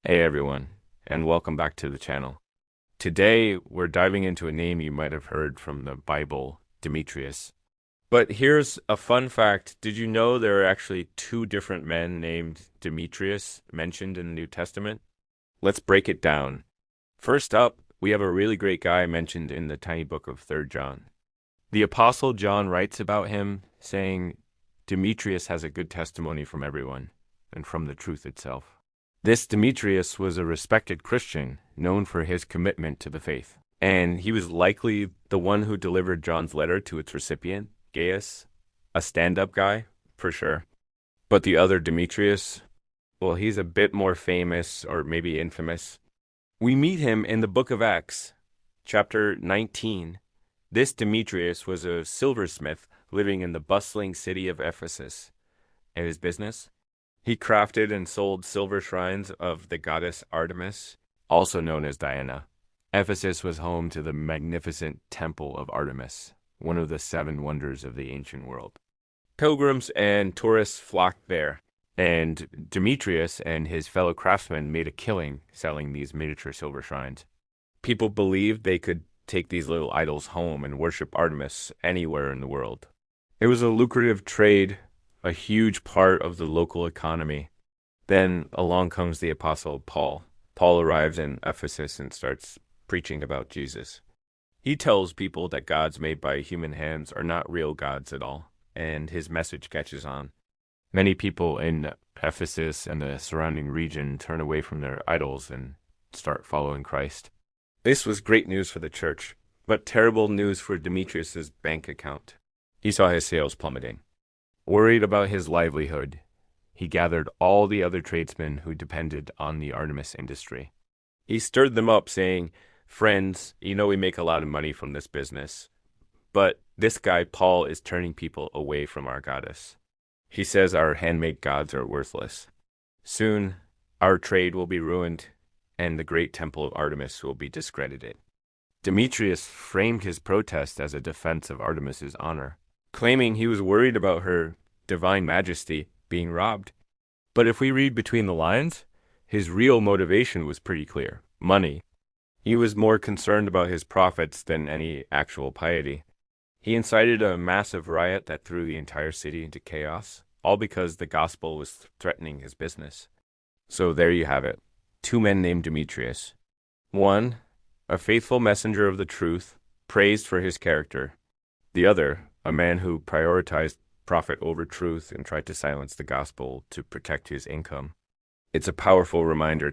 Hey everyone, and welcome back to the channel. Today, we're diving into a name you might have heard from the Bible, Demetrius. But here's a fun fact. Did you know there are actually two different men named Demetrius mentioned in the New Testament? Let's break it down. First up, we have a really great guy mentioned in the tiny book of 3 John. The Apostle John writes about him, saying, Demetrius has a good testimony from everyone, and from the truth itself. This Demetrius was a respected Christian, known for his commitment to the faith. And he was likely the one who delivered John's letter to its recipient, Gaius, a stand-up guy, for sure. But the other Demetrius, well, he's a bit more famous, or maybe infamous. We meet him in the book of Acts, chapter 19. This Demetrius was a silversmith living in the bustling city of Ephesus. And his business? He crafted and sold silver shrines of the goddess Artemis, also known as Diana. Ephesus was home to the magnificent Temple of Artemis, one of the 7 wonders of the ancient world. Pilgrims and tourists flocked there, and Demetrius and his fellow craftsmen made a killing selling these miniature silver shrines. People believed they could take these little idols home and worship Artemis anywhere in the world. It was a lucrative trade, a huge part of the local economy. Then along comes the Apostle Paul. Paul arrives in Ephesus and starts preaching about Jesus. He tells people that gods made by human hands are not real gods at all, and his message catches on. Many people in Ephesus and the surrounding region turn away from their idols and start following Christ. This was great news for the church, but terrible news for Demetrius's bank account. He saw his sales plummeting. Worried about his livelihood, he gathered all the other tradesmen who depended on the Artemis industry. He stirred them up, saying, "Friends, you know we make a lot of money from this business, but this guy Paul is turning people away from our goddess. He says our handmade gods are worthless. Soon, our trade will be ruined, and the great temple of Artemis will be discredited." Demetrius framed his protest as a defense of Artemis's honor, claiming he was worried about her divine majesty being robbed. But if we read between the lines, his real motivation was pretty clear: money. He was more concerned about his profits than any actual piety. He incited a massive riot that threw the entire city into chaos, all because the gospel was threatening his business. So there you have it. 2 men named Demetrius. One, a faithful messenger of the truth, praised for his character. The other, a man who prioritized profit over truth and tried to silence the gospel to protect his income. It's a powerful reminder